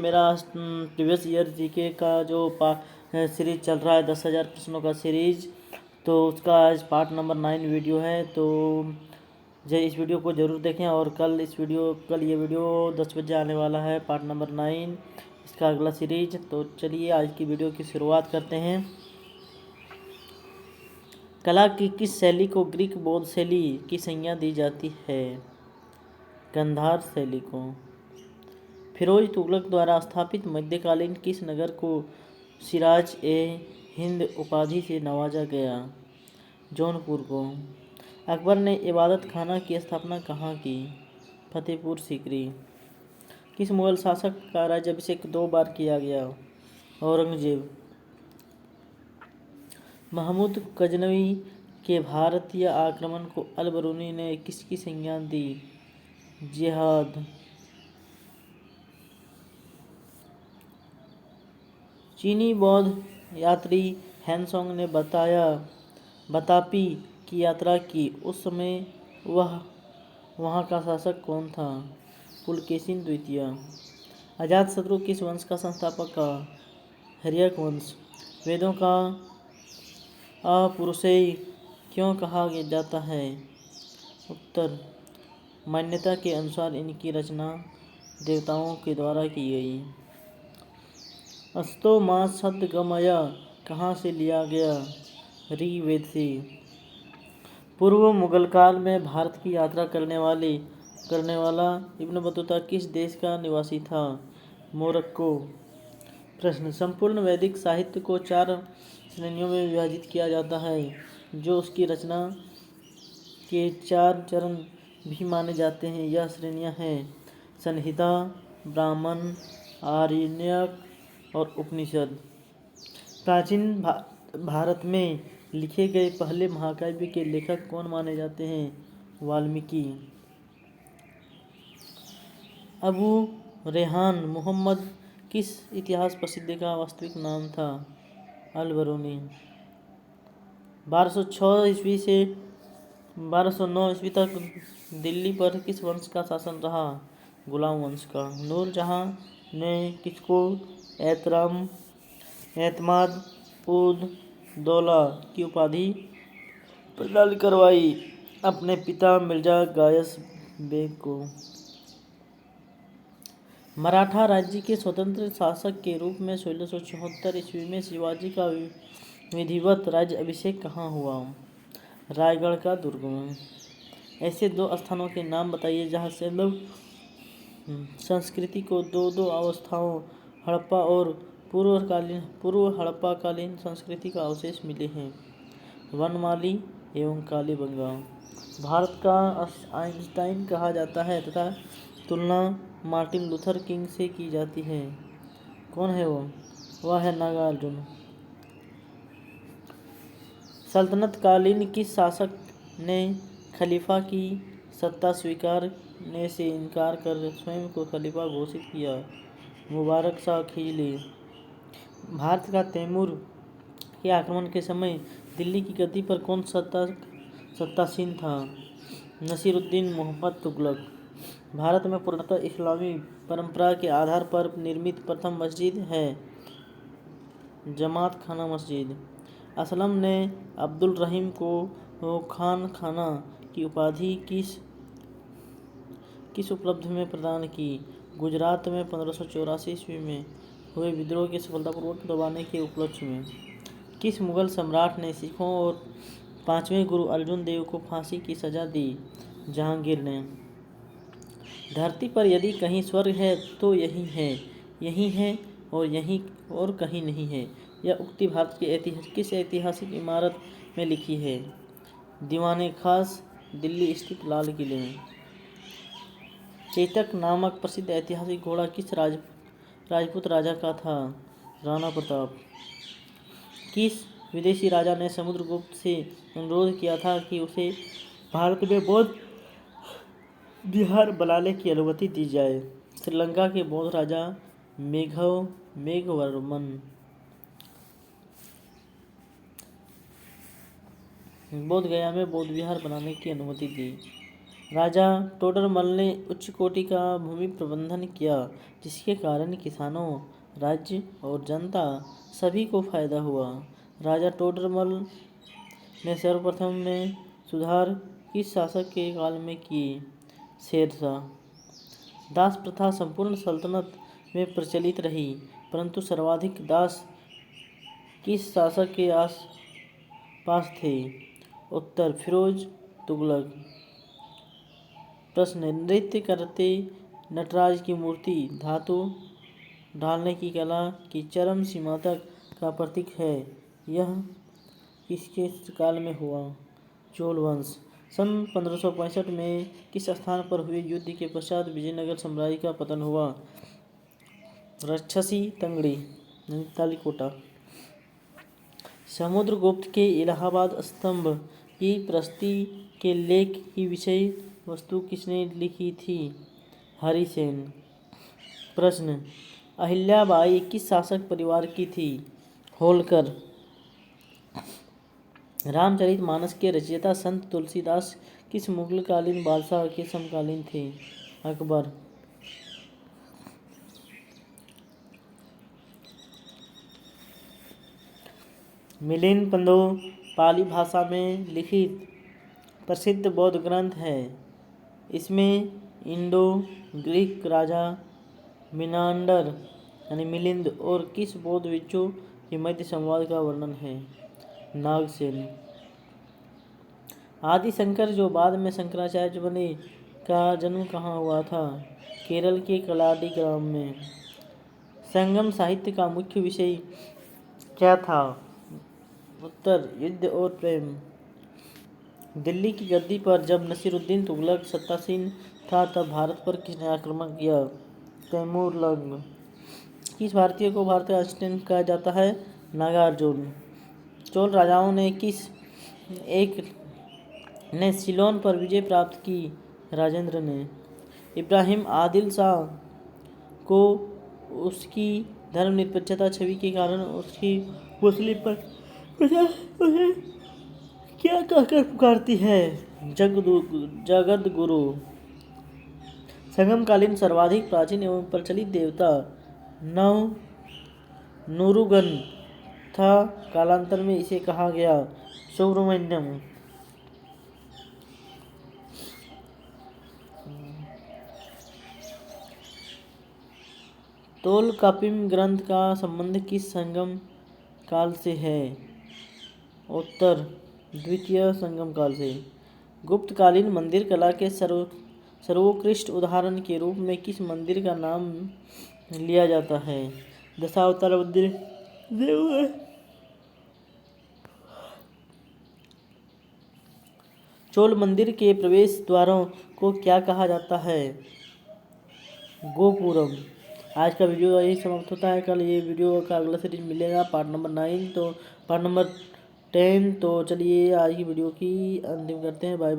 मेरा previous year GK का जो सीरीज चल रहा है 10,000 प्रश्नों का सीरीज, तो उसका आज पार्ट नंबर 9 वीडियो है। तो इस वीडियो को ज़रूर देखें। और कल ये वीडियो 10 बजे आने वाला है, पार्ट नंबर 9 इसका अगला सीरीज। तो चलिए आज की वीडियो की शुरुआत करते हैं। कला की किस शैली को ग्रीक बौद्ध शैली की संज्ञा दी जाती है? गांधार शैली को। फिरोज तुगलक द्वारा स्थापित मध्यकालीन किस नगर को सिराज ए हिंद उपाधि से नवाजा गया? जौनपुर को। अकबर ने इबादत खाना की स्थापना कहाँ की? फतेहपुर सीकरी। किस मुगल शासक का राज्याभिषेक 2 बार किया गया? औरंगजेब। महमूद गजनवी के भारतीय आक्रमण को अल बरूनी ने किसकी संज्ञा दी? जिहाद। चीनी बौद्ध यात्री हैनसोंग ने बतापी की यात्रा की। उस समय वहाँ का शासक कौन था? पुलकेशिन द्वितीय। अजातशत्रु किस वंश का संस्थापक था? हर्यक वंश। वेदों का अपौरुषेय क्यों कहा जाता है? उत्तर, मान्यता के अनुसार इनकी रचना देवताओं के द्वारा की गई। अस्तो मा सद्गमय कहाँ से लिया गया? ऋग्वेद से। पूर्व मुगल काल में भारत की यात्रा करने वाला इब्न बतूता किस देश का निवासी था? मोरक्को। प्रश्न, संपूर्ण वैदिक साहित्य को 4 श्रेणियों में विभाजित किया जाता है जो उसकी रचना के 4 चरण भी माने जाते हैं। यह श्रेणियाँ हैं संहिता, ब्राह्मण, आरण्यक और उपनिषद। प्राचीन भारत में लिखे गए पहले महाकाव्य के लेखक कौन माने जाते हैं? वाल्मीकि। अबू रेहान मुहम्मद किस इतिहास प्रसिद्ध का वास्तविक नाम था? अल बरूनी। 1206 ईस्वी से 1209 ईस्वी तक दिल्ली पर किस वंश का शासन रहा? गुलाम वंश का। नूरजहां ने किसको एतमाद उद दौला की उपाधि प्रदान करवाई? अपने पिता मिर्जा गायस बेग को। मराठा राज्य के स्वतंत्र शासक के रूप में 1674 ईस्वी में शिवाजी का विधिवत राज्याभिषेक कहाँ हुआ? रायगढ़ का दुर्ग में। ऐसे 2 स्थानों के नाम बताइए जहाँ सैंधव संस्कृति को 2 अवस्थाओं हड़प्पा और पूर्व हड़प्पाकालीन संस्कृति का अवशेष मिले हैं। वनमाली एवं कालीबंगा। भारत का आइंस्टाइन कहा जाता है तथा तुलना मार्टिन लूथर किंग से की जाती है। कौन है वो? वह है नागार्जुन। सल्तनत कालीन किस शासक ने खलीफा की सत्ता स्वीकारने से इनकार कर स्वयं को खलीफा घोषित किया? मुबारक शाह खिजली। भारत का तैमूर के आक्रमण के समय दिल्ली की गद्दी पर कौन सत्तासीन था? नसीरुद्दीन मोहम्मद तुगलक। भारत में पूर्णतः इस्लामी परंपरा के आधार पर निर्मित प्रथम मस्जिद है जमात खाना मस्जिद। असलम ने अब्दुल रहीम को खान खाना की उपाधि किस उपलब्धि में प्रदान की? गुजरात में 1584 ईस्वी में हुए विद्रोह के सफलतापूर्वक दबाने के उपलक्ष्य में। किस मुगल सम्राट ने सिखों और 5वें गुरु अर्जुन देव को फांसी की सजा दी? जहांगीर ने। धरती पर यदि कहीं स्वर्ग है तो यही है और कहीं नहीं है। यह उक्ति भारत की किस ऐतिहासिक इमारत में लिखी है? दीवाने खास, दिल्ली स्थित लाल किले में। चेतक नामक प्रसिद्ध ऐतिहासिक घोड़ा किस राजपूत राजा का था? राणा प्रताप। किस विदेशी राजा ने समुद्रगुप्त से अनुरोध किया था कि उसे भारत में बौद्ध विहार बनाने की अनुमति दी जाए? श्रीलंका के बौद्ध राजा मेघवर्मन। बोध गया में बौद्ध विहार बनाने की अनुमति दी। राजा टोडरमल ने उच्च कोटि का भूमि प्रबंधन किया, जिसके कारण किसानों, राज्य और जनता सभी को फायदा हुआ। राजा टोडरमल ने सर्वप्रथम में सुधार किस शासक के काल में किए? शेरशाह। दास प्रथा संपूर्ण सल्तनत में प्रचलित रही, परंतु सर्वाधिक दास किस शासक के आस पास थे? उत्तर फिरोज तुगलक। प्रश्न, नृत्य करते नटराज की मूर्ति धातु ढालने की कला की चरम सीमा तक का प्रतीक है। यह किसके काल में हुआ? चोल वंश। सन 1565 में किस स्थान पर हुए युद्ध के पश्चात विजयनगर साम्राज्य का पतन हुआ? राक्षसी तंगड़ी, तालीकोटा। समुद्रगुप्त के इलाहाबाद स्तंभ की प्रशस्ति के लेख की विषय वस्तु किसने लिखी थी? हरिसेन। प्रश्न, अहिल्याबाई किस शासक परिवार की थी? होलकर। रामचरितमानस के रचयिता संत तुलसीदास किस मुगलकालीन बादशाह के समकालीन थे? अकबर। मिलिंद पाली भाषा में लिखित प्रसिद्ध बौद्ध ग्रंथ है। इसमें इंडो ग्रीक राजा मिनांडर यानी मिलिंद और किस बौद्ध भिक्षु के मध्य संवाद का वर्णन है? नागसेन। आदि शंकर जो बाद में शंकराचार्य बने का जन्म कहाँ हुआ था? केरल के कलाडी ग्राम में। संगम साहित्य का मुख्य विषय क्या था? उत्तर युद्ध और प्रेम। दिल्ली की गद्दी पर जब नसीरुद्दीन तुगलक सत्तासीन था तब भारत पर किसने आक्रमण किया? तैमूर लंग। किस भारतीय को भारतीय आइंस्टीन कहा जाता है? नागार्जुन। चोल राजाओं ने किस एक ने सिलोन पर विजय प्राप्त की? राजेंद्र ने। इब्राहिम आदिल शाह को उसकी धर्मनिरपेक्षता छवि के कारण उसकी मुस्लिम पर प्रजा उसे क्या कहकर पुकारती है? जगत गुरु। संगमकालीन सर्वाधिक प्राचीन एवं प्रचलित देवता नूरुगन था, कालांतर में इसे कहा गया सुब्रमण्यम। तोलकाप्पियम ग्रंथ का संबंध किस संगम काल से है? उत्तर द्वितीय संगम काल से। गुप्तकालीन मंदिर कला के सर्वोत्कृष्ट उदाहरण के रूप में किस मंदिर का नाम लिया जाता है? दशावतार मंदिर, देवगढ़। चोल मंदिर के प्रवेश द्वारों को क्या कहा जाता है? गोपुरम। आज का वीडियो यही समाप्त होता है। कल ये वीडियो का अगला सीरीज मिलेगा, पार्ट नंबर 9 तो पार्ट नंबर 10। तो चलिए आज की वीडियो की अंतिम करते हैं। बाय।